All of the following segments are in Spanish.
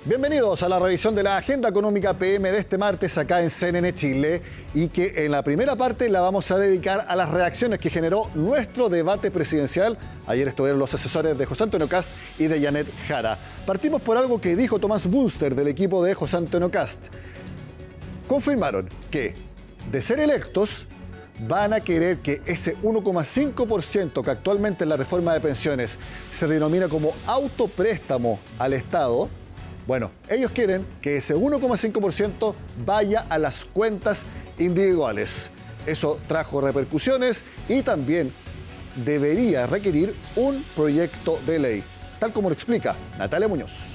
Bienvenidos a la revisión de la agenda económica PM de este martes acá en CNN Chile, y que en la primera parte la vamos a dedicar a las reacciones que generó nuestro debate presidencial. Ayer estuvieron los asesores de José Antonio Kast y de Janet Jara. Partimos por algo que dijo Tomás Bunster del equipo de José Antonio Kast. Confirmaron que, de ser electos, van a querer que ese 1,5% que actualmente en la reforma de pensiones se denomina como autopréstamo al Estado. Bueno, ellos quieren que ese 1,5% vaya a las cuentas individuales. Eso trajo repercusiones y también debería requerir un proyecto de ley, tal como lo explica Natalia Muñoz.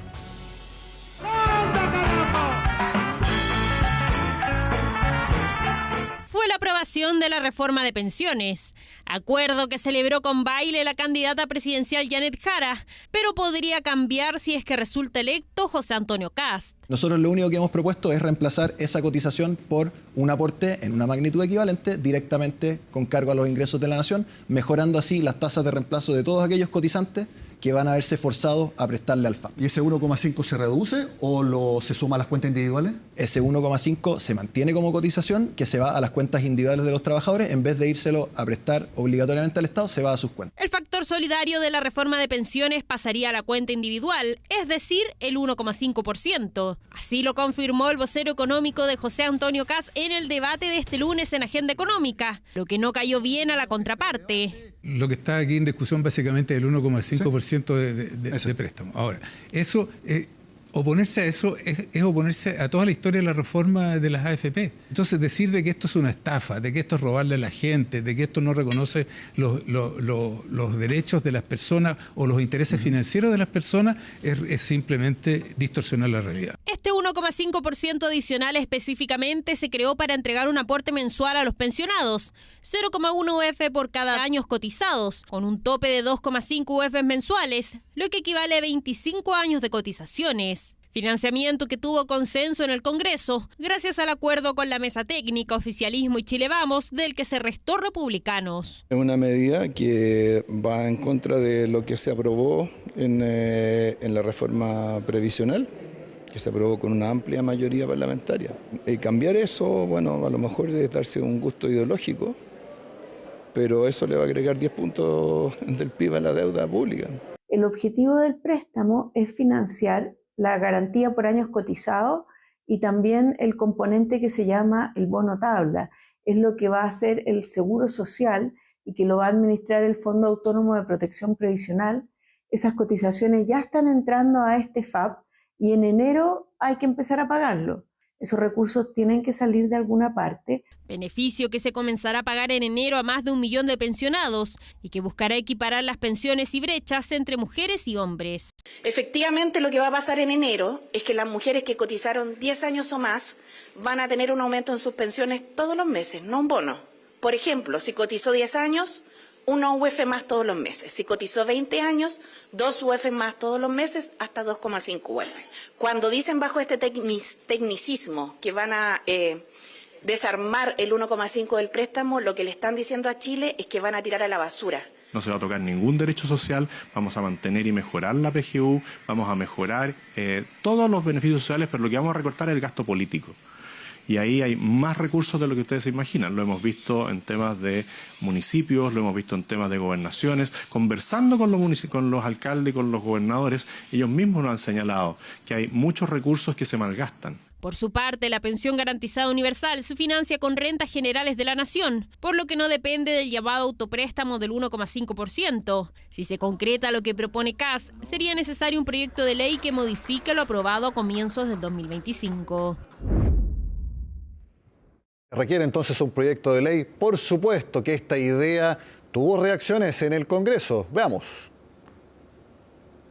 La aprobación de la reforma de pensiones, acuerdo que celebró con baile la candidata presidencial Janet Jara, pero podría cambiar si es que resulta electo José Antonio Kast. Nosotros lo único que hemos propuesto es reemplazar esa cotización por un aporte en una magnitud equivalente directamente con cargo a los ingresos de la nación, mejorando así las tasas de reemplazo de todos aquellos cotizantes que van a verse forzados a prestarle al FAP. ¿Y ese 1,5 se reduce o se suma a las cuentas individuales? Ese 1,5 se mantiene como cotización, que se va a las cuentas individuales de los trabajadores. En vez de írselo a prestar obligatoriamente al Estado, se va a sus cuentas. El factor solidario de la reforma de pensiones pasaría a la cuenta individual, es decir, el 1,5%. Así lo confirmó el vocero económico de José Antonio Kast en el debate de este lunes en Agenda Económica, lo que no cayó bien a la contraparte. Lo que está aquí en discusión básicamente es el 1,5% de préstamo. Ahora, eso, oponerse a eso es oponerse a toda la historia de la reforma de las AFP. Entonces, decir de que esto es una estafa, de que esto es robarle a la gente, de que esto no reconoce los derechos de las personas o los intereses financieros de las personas, es simplemente distorsionar la realidad. Este 1,5% adicional específicamente se creó para entregar un aporte mensual a los pensionados, 0,1 UF por cada año cotizados, con un tope de 2,5 UF mensuales, lo que equivale a 25 años de cotizaciones. Financiamiento que tuvo consenso en el Congreso, gracias al acuerdo con la mesa técnica, oficialismo y Chile Vamos, del que se restó republicanos. Es una medida que va en contra de lo que se aprobó en la reforma previsional, que se aprobó con una amplia mayoría parlamentaria. Cambiar eso, bueno, a lo mejor es darse un gusto ideológico, pero eso le va a agregar 10 puntos del PIB a la deuda pública. El objetivo del préstamo es financiar la garantía por años cotizados y también el componente que se llama el bono tabla. Es lo que va a hacer el seguro social y que lo va a administrar el Fondo Autónomo de Protección Previsional. Esas cotizaciones ya están entrando a este FAP y en enero hay que empezar a pagarlo. Esos recursos tienen que salir de alguna parte. Beneficio que se comenzará a pagar en enero a más de 1 millón de pensionados y que buscará equiparar las pensiones y brechas entre mujeres y hombres. Efectivamente, lo que va a pasar en enero es que las mujeres que cotizaron 10 años o más van a tener un aumento en sus pensiones todos los meses, no un bono. Por ejemplo, si cotizó 10 años, 1 UF más todos los meses. Si cotizó 20 años, 2 UF más todos los meses, hasta 2,5 UF. Cuando dicen bajo este tecnicismo que van a desarmar el 1,5 del préstamo, lo que le están diciendo a Chile es que van a tirar a la basura. No se va a tocar ningún derecho social, vamos a mantener y mejorar la PGU, vamos a mejorar todos los beneficios sociales, pero lo que vamos a recortar es el gasto político. Y ahí hay más recursos de lo que ustedes se imaginan. Lo hemos visto en temas de municipios, lo hemos visto en temas de gobernaciones. Conversando con los alcaldes y con los gobernadores, ellos mismos nos han señalado que hay muchos recursos que se malgastan. Por su parte, la pensión garantizada universal se financia con rentas generales de la nación, por lo que no depende del llamado autopréstamo del 1,5%. Si se concreta lo que propone Kast, sería necesario un proyecto de ley que modifique lo aprobado a comienzos del 2025. Requiere entonces un proyecto de ley. Por supuesto que esta idea tuvo reacciones en el Congreso. Veamos.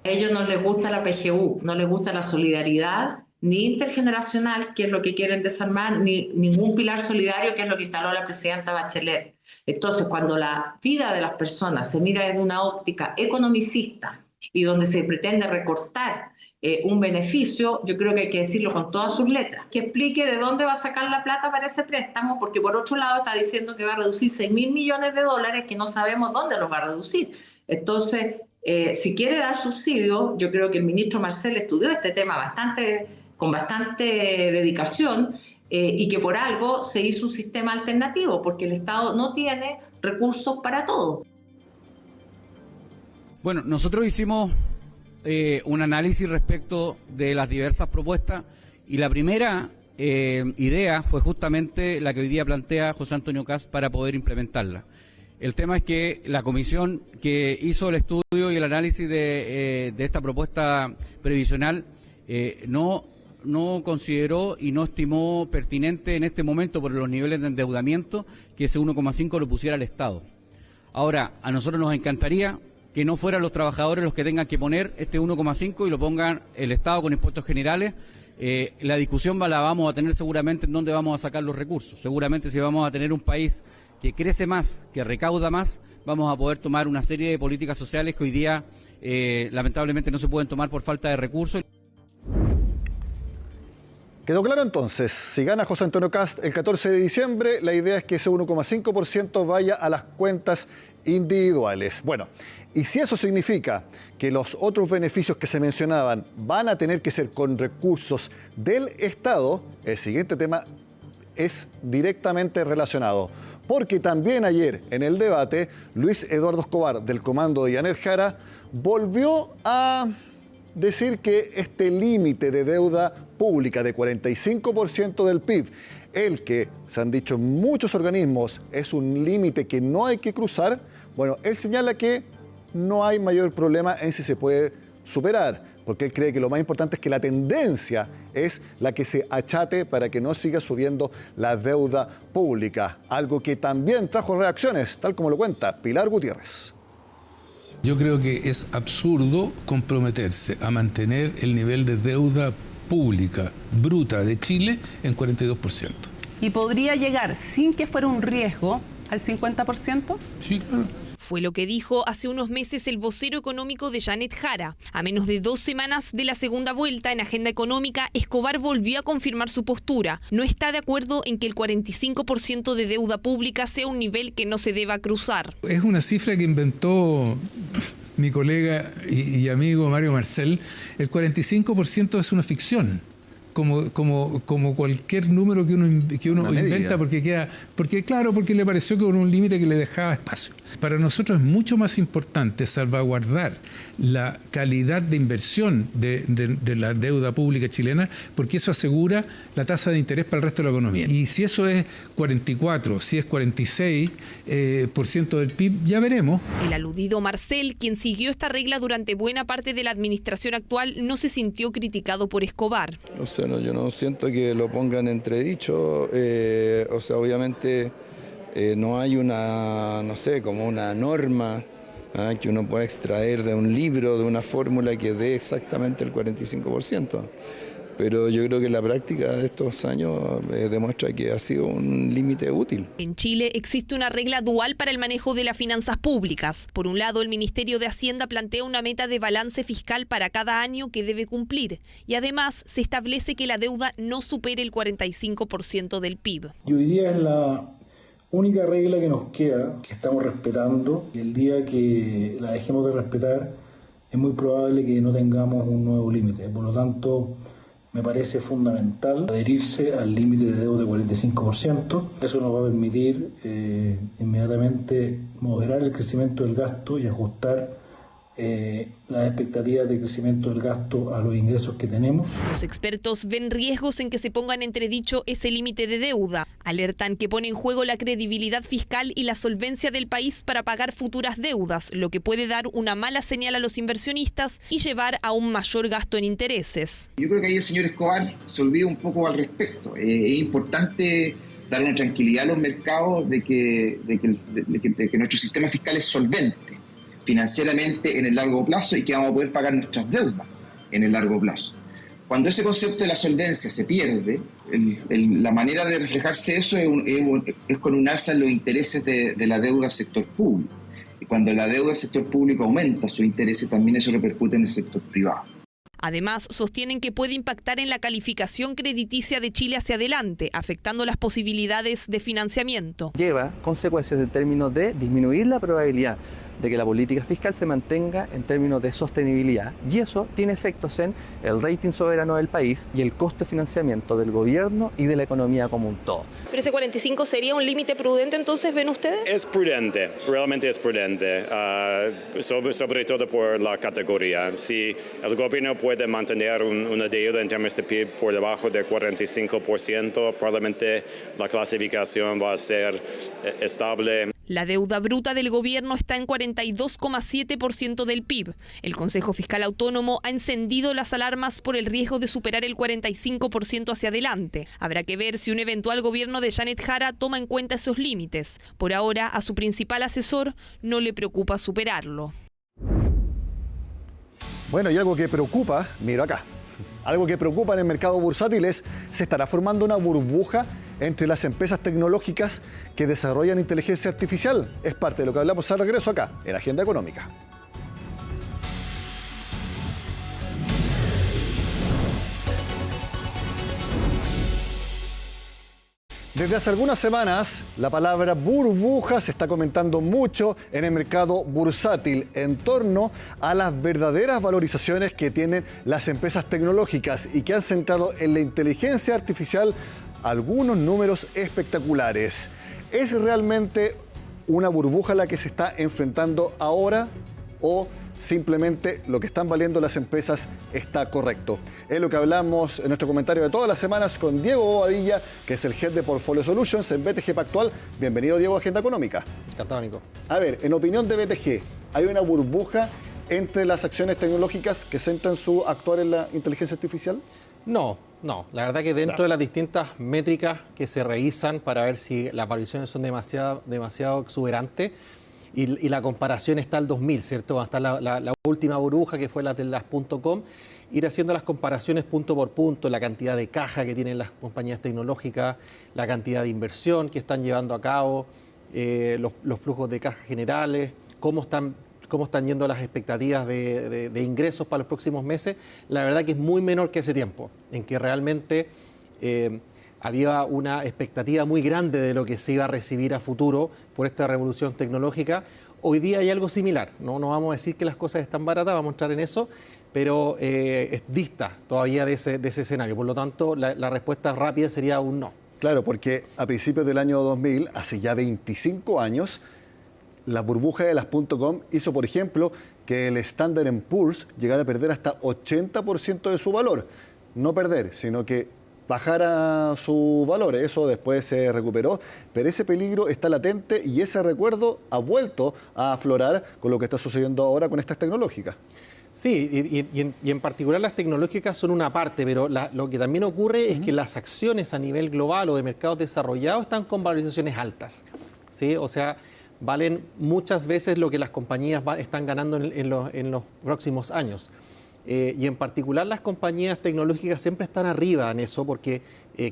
A ellos no les gusta la PGU, no les gusta la solidaridad, ni intergeneracional, que es lo que quieren desarmar, ni ningún pilar solidario, que es lo que instaló la presidenta Bachelet. Entonces, cuando la vida de las personas se mira desde una óptica economicista y donde se pretende recortar un beneficio, yo creo que hay que decirlo con todas sus letras, que explique de dónde va a sacar la plata para ese préstamo, porque por otro lado está diciendo que va a reducir $6.000 millones, que no sabemos dónde los va a reducir. Entonces, si quiere dar subsidio, yo creo que el ministro Marcel estudió este tema con bastante dedicación y que por algo se hizo un sistema alternativo, porque el Estado no tiene recursos para todo. Bueno, nosotros hicimos un análisis respecto de las diversas propuestas y la primera idea fue justamente la que hoy día plantea José Antonio Kast para poder implementarla. El tema es que la comisión que hizo el estudio y el análisis de esta propuesta previsional no consideró y no estimó pertinente en este momento por los niveles de endeudamiento que ese 1,5 lo pusiera el Estado. Ahora, a nosotros nos encantaría que no fueran los trabajadores los que tengan que poner este 1,5 y lo pongan el Estado con impuestos generales. La discusión la vamos a tener seguramente en dónde vamos a sacar los recursos. Seguramente si vamos a tener un país que crece más, que recauda más, vamos a poder tomar una serie de políticas sociales que hoy día lamentablemente no se pueden tomar por falta de recursos. ¿Quedó claro entonces? Si gana José Antonio Kast el 14 de diciembre, la idea es que ese 1,5% vaya a las cuentas individuales. Bueno, y si eso significa que los otros beneficios que se mencionaban van a tener que ser con recursos del Estado, el siguiente tema es directamente relacionado. Porque también ayer en el debate, Luis Eduardo Escobar del comando de Yanet Jara volvió a decir que este límite de deuda pública de 45% del PIB, el que se han dicho en muchos organismos es un límite que no hay que cruzar, bueno, él señala que no hay mayor problema en si se puede superar, porque él cree que lo más importante es que la tendencia es la que se achate para que no siga subiendo la deuda pública, algo que también trajo reacciones, tal como lo cuenta Pilar Gutiérrez. Yo creo que es absurdo comprometerse a mantener el nivel de deuda pública bruta de Chile en 42%. ¿Y podría llegar sin que fuera un riesgo al 50%? Sí, claro. Fue lo que dijo hace unos meses el vocero económico de Yanet Jara. A menos de 2 semanas de la segunda vuelta en agenda económica, Escobar volvió a confirmar su postura. No está de acuerdo en que el 45% de deuda pública sea un nivel que no se deba cruzar. Es una cifra que inventó mi colega y amigo Mario Marcel. El 45% es una ficción. Como cualquier número que uno inventa porque le pareció que era un límite que le dejaba espacio. Para nosotros es mucho más importante salvaguardar la calidad de inversión de la deuda pública chilena, porque eso asegura la tasa de interés para el resto de la economía. Y si eso es 44, si es 46% del PIB, ya veremos. El aludido Marcel, quien siguió esta regla durante buena parte de la administración actual, no se sintió criticado por Escobar. O sea, yo no siento que lo pongan entredicho. Obviamente no hay como una norma que uno pueda extraer de un libro, de una fórmula que dé exactamente el 45%. Pero yo creo que la práctica de estos años demuestra que ha sido un límite útil. En Chile existe una regla dual para el manejo de las finanzas públicas. Por un lado, el Ministerio de Hacienda plantea una meta de balance fiscal para cada año que debe cumplir. Y además, se establece que la deuda no supere el 45% del PIB. Y hoy día es la única regla que nos queda, que estamos respetando. Y el día que la dejemos de respetar, es muy probable que no tengamos un nuevo límite. Por lo tanto, me parece fundamental adherirse al límite de deuda de 45%. Eso nos va a permitir inmediatamente moderar el crecimiento del gasto y ajustar las expectativas de crecimiento del gasto a los ingresos que tenemos. Los expertos ven riesgos en que se ponga en entredicho ese límite de deuda. Alertan que pone en juego la credibilidad fiscal y la solvencia del país para pagar futuras deudas, lo que puede dar una mala señal a los inversionistas y llevar a un mayor gasto en intereses. Yo creo que ahí el señor Escobar se olvida un poco al respecto. Es importante dar una tranquilidad a los mercados de que nuestro sistema fiscal es solvente financieramente en el largo plazo y que vamos a poder pagar nuestras deudas en el largo plazo. Cuando ese concepto de la solvencia se pierde, la manera de reflejarse eso es con un alza en los intereses de la deuda del sector público. Y cuando la deuda del sector público aumenta sus intereses, también eso repercute en el sector privado. Además, sostienen que puede impactar en la calificación crediticia de Chile hacia adelante, afectando las posibilidades de financiamiento. Lleva consecuencias en términos de disminuir la probabilidad de que la política fiscal se mantenga en términos de sostenibilidad, y eso tiene efectos en el rating soberano del país y el costo de financiamiento del gobierno y de la economía como un todo. ¿Pero ese 45 sería un límite prudente entonces, ven ustedes? Es prudente, realmente es prudente, sobre todo por la categoría. Si el gobierno puede mantener una deuda en términos de PIB por debajo del 45%, probablemente la clasificación va a ser estable. La deuda bruta del gobierno está en 42,7% del PIB. El Consejo Fiscal Autónomo ha encendido las alarmas por el riesgo de superar el 45% hacia adelante. Habrá que ver si un eventual gobierno de Janet Jara toma en cuenta esos límites. Por ahora, a su principal asesor no le preocupa superarlo. Bueno, y algo que preocupa, miro acá, algo que preocupa en el mercado bursátil es, ¿se estará formando una burbuja entre las empresas tecnológicas que desarrollan inteligencia artificial? Es parte de lo que hablamos al regreso acá, en Agenda Económica. Desde hace algunas semanas, la palabra burbuja se está comentando mucho en el mercado bursátil en torno a las verdaderas valorizaciones que tienen las empresas tecnológicas y que han centrado en la inteligencia artificial algunos números espectaculares. ¿Es realmente una burbuja la que se está enfrentando ahora o simplemente lo que están valiendo las empresas está correcto? Es lo que hablamos en nuestro comentario de todas las semanas con Diego Bobadilla, que es el Head de Portfolio Solutions en BTG Pactual. Bienvenido, Diego, a Agenda Económica. Encantado, Nico. A ver, en opinión de BTG, ¿hay una burbuja entre las acciones tecnológicas que centran su actuar en la inteligencia artificial? No. La verdad que dentro de las distintas métricas que se revisan para ver si las variaciones son demasiado exuberantes, y la comparación está al 2000, ¿cierto? Hasta la última burbuja, que fue la de las .com, ir haciendo las comparaciones punto por punto, la cantidad de caja que tienen las compañías tecnológicas, la cantidad de inversión que están llevando a cabo, los flujos de caja generales, cómo están yendo las expectativas de ingresos para los próximos meses. La verdad que es muy menor que ese tiempo, en que realmente había una expectativa muy grande de lo que se iba a recibir a futuro por esta revolución tecnológica. Hoy día hay algo similar, no vamos a decir que las cosas están baratas, vamos a entrar en eso, pero es dista todavía de ese escenario. Por lo tanto, la respuesta rápida sería un no. Claro, porque a principios del año 2000, hace ya 25 años, la burbuja de las .com hizo, por ejemplo, que el Standard & Poor's llegara a perder hasta 80% de su valor. No perder, sino que bajara su valor. Eso después se recuperó, pero ese peligro está latente y ese recuerdo ha vuelto a aflorar con lo que está sucediendo ahora con estas tecnológicas. Sí, y en particular las tecnológicas son una parte, pero lo que también ocurre es que las acciones a nivel global o de mercados desarrollados están con valorizaciones altas, ¿sí? O sea, valen muchas veces lo que las compañías están ganando en los próximos años. Y en particular las compañías tecnológicas siempre están arriba en eso porque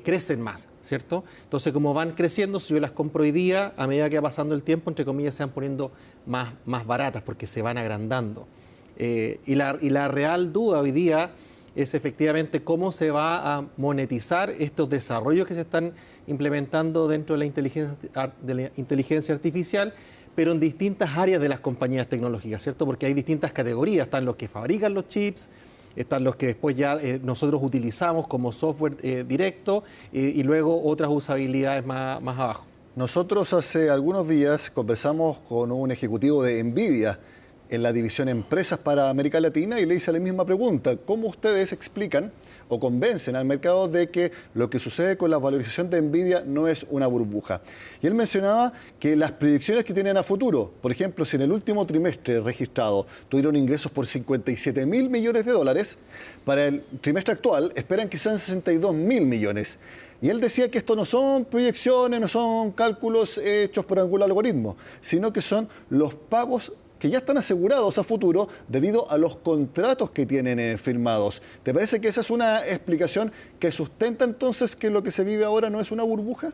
crecen más, ¿cierto? Entonces, como van creciendo, si yo las compro hoy día, a medida que va pasando el tiempo, entre comillas, se van poniendo más baratas porque se van agrandando. Y la real duda hoy día es efectivamente cómo se va a monetizar estos desarrollos que se están implementando dentro de la inteligencia artificial, pero en distintas áreas de las compañías tecnológicas, ¿cierto? Porque hay distintas categorías, están los que fabrican los chips, están los que después ya nosotros utilizamos como software directo y luego otras usabilidades más abajo. Nosotros hace algunos días conversamos con un ejecutivo de NVIDIA en la división Empresas para América Latina y le hice la misma pregunta. ¿Cómo ustedes explican o convencen al mercado de que lo que sucede con la valorización de NVIDIA no es una burbuja? Y él mencionaba que las proyecciones que tienen a futuro, por ejemplo, si en el último trimestre registrado tuvieron ingresos por 57.000 millones de dólares, para el trimestre actual esperan que sean 62.000 millones. Y él decía que esto no son proyecciones, no son cálculos hechos por algún algoritmo, sino que son los pagos que ya están asegurados a futuro debido a los contratos que tienen firmados. ¿Te parece que esa es una explicación que sustenta entonces que lo que se vive ahora no es una burbuja?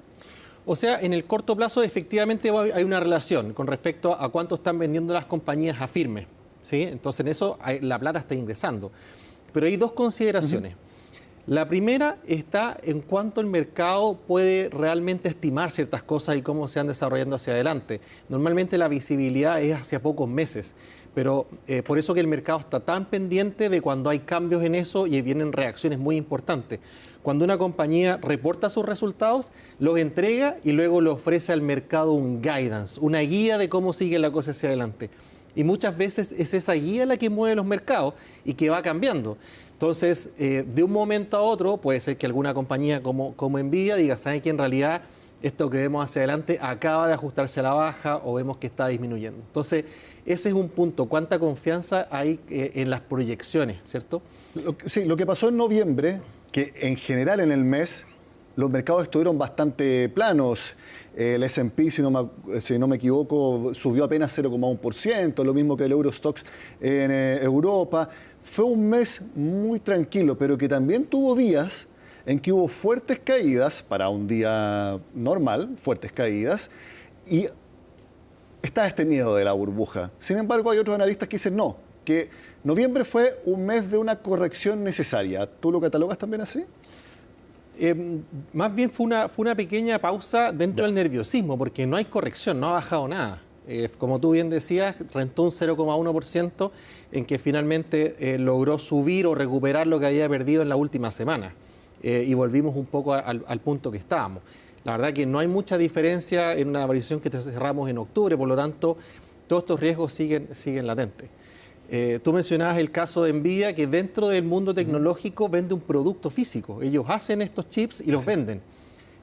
O sea, en el corto plazo efectivamente hay una relación con respecto a cuánto están vendiendo las compañías a firme, ¿sí? Entonces en eso la plata está ingresando. Pero hay dos consideraciones. La primera está en cuánto el mercado puede realmente estimar ciertas cosas y cómo se van desarrollando hacia adelante. Normalmente la visibilidad es hacia pocos meses, pero por eso que el mercado está tan pendiente de cuando hay cambios en eso y vienen reacciones muy importantes. Cuando una compañía reporta sus resultados, los entrega y luego le ofrece al mercado un guidance, una guía de cómo sigue la cosa hacia adelante. Y muchas veces es esa guía la que mueve los mercados y que va cambiando. Entonces, de un momento a otro, puede ser que alguna compañía como Nvidia diga, ¿saben que en realidad esto que vemos hacia adelante acaba de ajustarse a la baja o vemos que está disminuyendo? Entonces, ese es un punto. ¿Cuánta confianza hay en las proyecciones, cierto? Sí, lo que pasó en noviembre, que en general en el mes los mercados estuvieron bastante planos. El S&P, si no me equivoco, subió apenas 0,1%, lo mismo que el Eurostoxx en Europa. Fue un mes muy tranquilo, pero que también tuvo días en que hubo fuertes caídas, para un día normal, fuertes caídas, y está este miedo de la burbuja. Sin embargo, hay otros analistas que dicen no, que noviembre fue un mes de una corrección necesaria. ¿Tú lo catalogas también así? Más bien fue una pequeña pausa dentro del nerviosismo, porque no hay corrección, no ha bajado nada. Como tú bien decías, rentó un 0,1% en que finalmente logró subir o recuperar lo que había perdido en la última semana. Y volvimos un poco al punto que estábamos. La verdad que no hay mucha diferencia en una variación que cerramos en octubre, por lo tanto, todos estos riesgos siguen latentes. Tú mencionabas el caso de Nvidia, que dentro del mundo tecnológico vende un producto físico. Ellos hacen estos chips y los venden.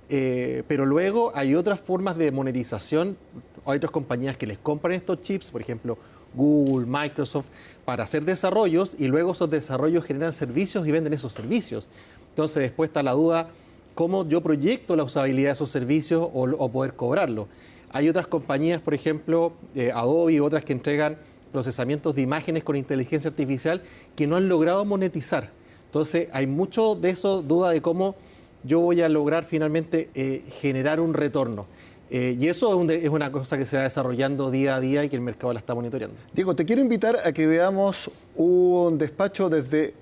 Pero luego hay otras formas de monetización. Hay otras compañías que les compran estos chips, por ejemplo, Google, Microsoft, para hacer desarrollos y luego esos desarrollos generan servicios y venden esos servicios. Entonces después está la duda, ¿cómo yo proyecto la usabilidad de esos servicios o poder cobrarlo? Hay otras compañías, por ejemplo, Adobe y otras que entregan procesamientos de imágenes con inteligencia artificial que no han logrado monetizar. Entonces hay mucho de eso, duda de cómo yo voy a lograr finalmente generar un retorno. Y eso es una cosa que se va desarrollando día a día y que el mercado la está monitoreando. Diego, te quiero invitar a que veamos un despacho desde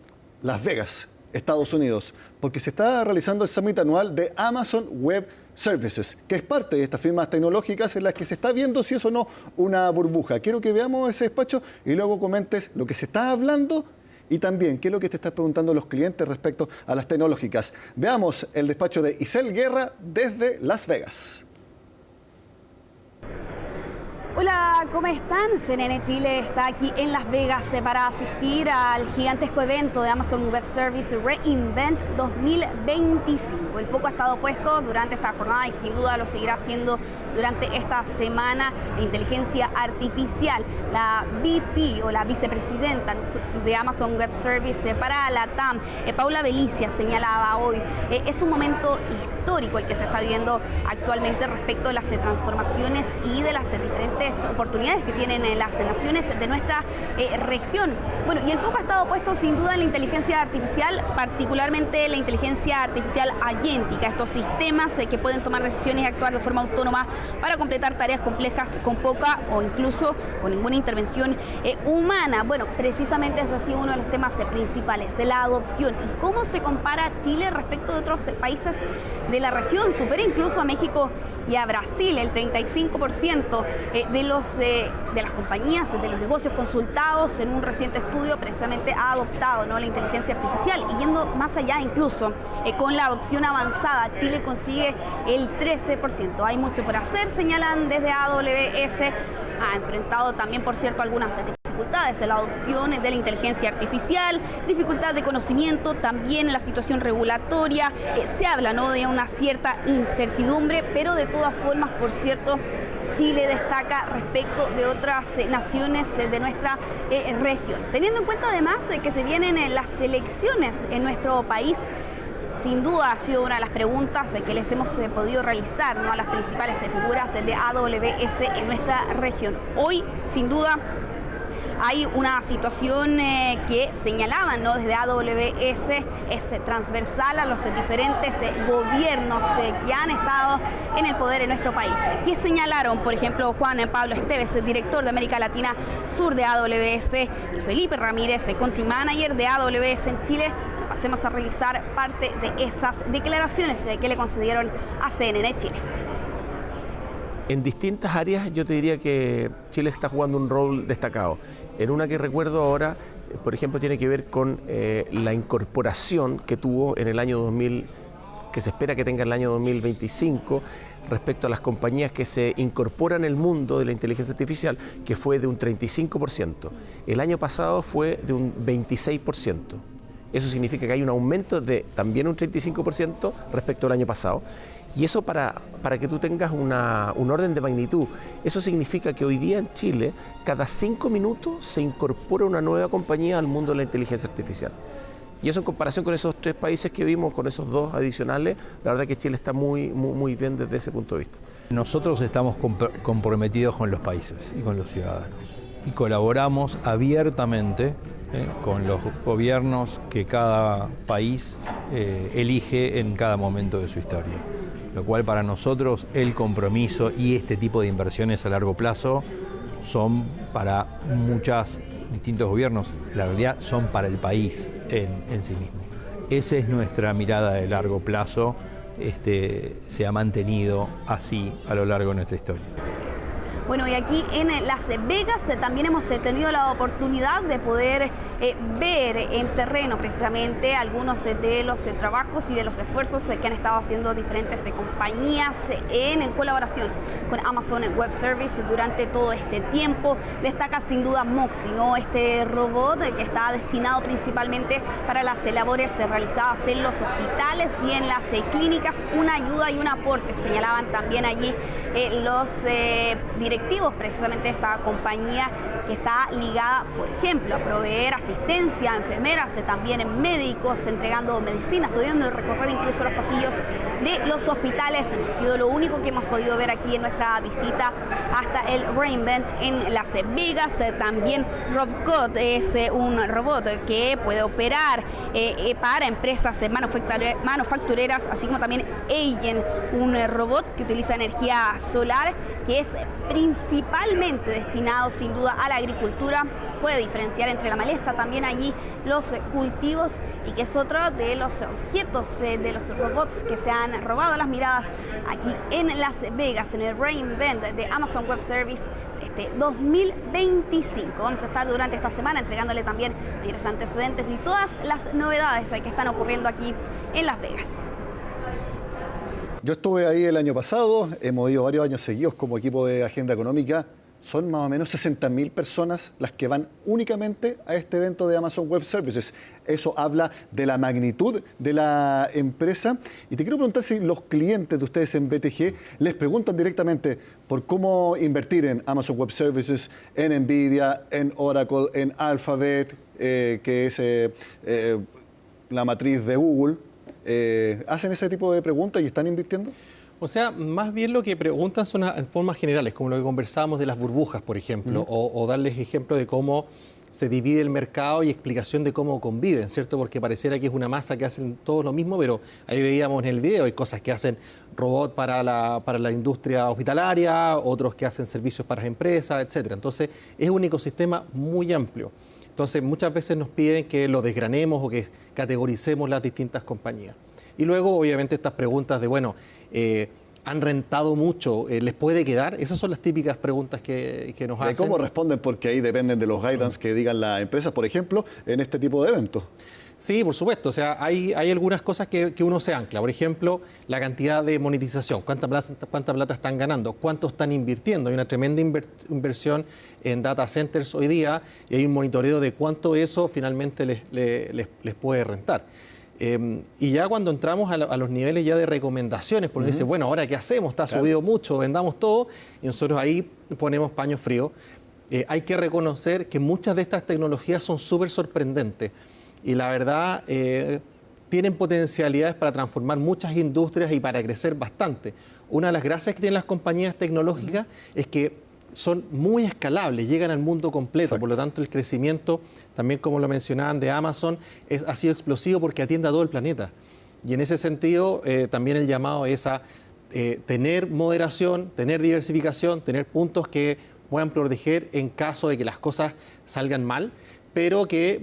Las Vegas, Estados Unidos, porque se está realizando el Summit anual de Amazon Web Services, que es parte de estas firmas tecnológicas en las que se está viendo si es o no una burbuja. Quiero que veamos ese despacho y luego comentes lo que se está hablando y también qué es lo que te están preguntando los clientes respecto a las tecnológicas. Veamos el despacho de Isel Guerra desde Las Vegas. Hola, ¿cómo están? CNN Chile está aquí en Las Vegas para asistir al gigantesco evento de Amazon Web Services Reinvent 2025. El foco ha estado puesto durante esta jornada y sin duda lo seguirá haciendo durante esta semana de inteligencia artificial. La VP o la vicepresidenta de Amazon Web Services para la TAM, Paula Belicia, señalaba hoy, es un momento histórico el que se está viviendo actualmente respecto de las transformaciones y de las diferentes oportunidades que tienen las naciones de nuestra región. Bueno, y el foco ha estado puesto sin duda en la inteligencia artificial, particularmente la inteligencia artificial agéntica, estos sistemas que pueden tomar decisiones y actuar de forma autónoma para completar tareas complejas con poca o incluso con ninguna intervención humana. Bueno, precisamente es así uno de los temas principales de la adopción y cómo se compara Chile respecto de otros países de la región. Supera incluso a México y a Brasil. El 35% de las compañías, de los negocios consultados en un reciente estudio precisamente ha adoptado, ¿no?, la inteligencia artificial. Y yendo más allá incluso, con la adopción avanzada, Chile consigue el 13%. Hay mucho por hacer, señalan desde AWS. Ha enfrentado también, por cierto, algunas dificultades en la adopción de la inteligencia artificial, dificultad de conocimiento, también la situación regulatoria. Se habla, ¿no?, de una cierta incertidumbre, pero de todas formas, por cierto, Chile destaca respecto de otras naciones de nuestra región. Teniendo en cuenta además que se vienen las elecciones en nuestro país, sin duda ha sido una de las preguntas que les hemos podido realizar, ¿no?, a las principales figuras de AWS en nuestra región. Hoy, sin duda, hay una situación que señalaban, ¿no?, desde AWS, es transversal a los diferentes gobiernos que han estado en el poder en nuestro país. ¿Qué señalaron? Por ejemplo, Juan Pablo Esteves, director de América Latina Sur de AWS, y Felipe Ramírez, country manager de AWS en Chile, Hacemos a revisar parte de esas declaraciones que le concedieron a CNN Chile. En distintas áreas yo te diría que Chile está jugando un rol destacado. En una que recuerdo ahora, por ejemplo, tiene que ver con la incorporación que tuvo en el año 2000, que se espera que tenga en el año 2025, respecto a las compañías que se incorporan al mundo de la inteligencia artificial, que fue de un 35%. El año pasado fue de un 26%. Eso significa que hay un aumento de también un 35% respecto al año pasado. Y eso para que tú tengas un orden de magnitud, eso significa que hoy día en Chile, cada 5 minutos se incorpora una nueva compañía al mundo de la inteligencia artificial. Y eso en comparación con esos 3 países que vimos, con esos 2 adicionales, la verdad que Chile está muy bien desde ese punto de vista. Nosotros estamos comprometidos con los países y con los ciudadanos. Y colaboramos abiertamente con los gobiernos que cada país elige en cada momento de su historia. Lo cual para nosotros el compromiso y este tipo de inversiones a largo plazo son para muchos distintos gobiernos, la realidad son para el país en sí mismo. Esa es nuestra mirada de largo plazo, se ha mantenido así a lo largo de nuestra historia. Bueno, y aquí en Las Vegas también hemos tenido la oportunidad de poder ver en terreno precisamente algunos de los trabajos y de los esfuerzos que han estado haciendo diferentes compañías en colaboración con Amazon Web Services durante todo este tiempo. Destaca sin duda Moxie, ¿no? Este robot que está destinado principalmente para las labores realizadas en los hospitales y en las clínicas, una ayuda y un aporte, señalaban también allí los directivos precisamente de esta compañía, que está ligada, por ejemplo, a proveer asistencia a enfermeras, también en médicos, entregando medicinas, pudiendo recorrer incluso los pasillos de los hospitales. Ha sido lo único que hemos podido ver aquí en nuestra visita hasta el Reinvent en Las Vegas. También Robcot es un robot que puede operar para empresas manufactureras, así como también Agent, un robot que utiliza energía solar, que es principalmente destinado sin duda a la agricultura. Puede diferenciar entre la maleza, también allí los cultivos, y que es otro de los objetos de los robots que se han robado las miradas aquí en Las Vegas, en el Reinvent de Amazon Web Service 2025. Vamos a estar durante esta semana entregándole también mayores antecedentes y todas las novedades que están ocurriendo aquí en Las Vegas. Yo estuve ahí el año pasado, hemos ido varios años seguidos como equipo de Agenda Económica. Son más o menos 60.000 personas las que van únicamente a este evento de Amazon Web Services. Eso habla de la magnitud de la empresa. Y te quiero preguntar si los clientes de ustedes en BTG les preguntan directamente por cómo invertir en Amazon Web Services, en Nvidia, en Oracle, en Alphabet, que es la matriz de Google. ¿Hacen ese tipo de preguntas y están invirtiendo? O sea, más bien lo que preguntan son en formas generales, como lo que conversábamos de las burbujas, por ejemplo, o darles ejemplo de cómo se divide el mercado y explicación de cómo conviven, ¿cierto? Porque pareciera que es una masa que hacen todos lo mismo, pero ahí veíamos en el video, hay cosas que hacen robots para la industria hospitalaria, otros que hacen servicios para las empresas, etcétera. Entonces, es un ecosistema muy amplio. Entonces, muchas veces nos piden que lo desgranemos o que categoricemos las distintas compañías. Y luego, obviamente, estas preguntas de, bueno, ¿han rentado mucho? ¿Les puede quedar? Esas son las típicas preguntas que nos hacen. ¿Cómo responden? Porque ahí dependen de los guidance que digan las empresas, por ejemplo, en este tipo de eventos. Sí, por supuesto. O sea, hay algunas cosas que uno se ancla. Por ejemplo, la cantidad de monetización. ¿Cuánta plata están ganando? ¿Cuánto están invirtiendo? Hay una tremenda inversión en data centers hoy día y hay un monitoreo de cuánto eso finalmente les puede rentar. Y ya cuando entramos a los niveles ya de recomendaciones, porque dice, bueno, ¿ahora qué hacemos? Está subido mucho, vendamos todo, y nosotros ahí ponemos paño frío. Hay que reconocer que muchas de estas tecnologías son súper sorprendentes y la verdad tienen potencialidades para transformar muchas industrias y para crecer bastante. Una de las gracias que tienen las compañías tecnológicas es que son muy escalables, llegan al mundo completo. Exacto. Por lo tanto, el crecimiento, también como lo mencionaban de Amazon, ha sido explosivo porque atiende a todo el planeta. Y en ese sentido, también el llamado es a tener moderación, tener diversificación, tener puntos que puedan proteger en caso de que las cosas salgan mal, pero que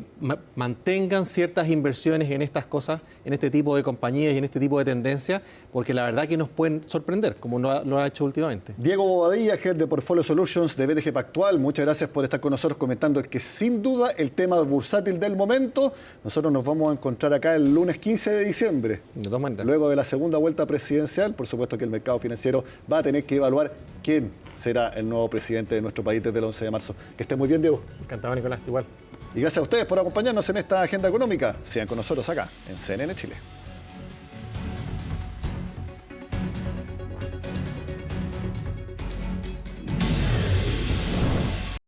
mantengan ciertas inversiones en estas cosas, en este tipo de compañías y en este tipo de tendencias, porque la verdad que nos pueden sorprender, como lo ha hecho últimamente. Diego Bobadilla, Head de Portfolio Solutions de BTG Pactual, muchas gracias por estar con nosotros comentando que sin duda el tema bursátil del momento. Nosotros nos vamos a encontrar acá el lunes 15 de diciembre. De todas maneras. Luego de la segunda vuelta presidencial, por supuesto que el mercado financiero va a tener que evaluar quién será el nuevo presidente de nuestro país desde el 11 de marzo. Que esté muy bien, Diego. Encantado, Nicolás, igual. Y gracias a ustedes por acompañarnos en esta agenda económica. Sigan con nosotros acá en CNN Chile.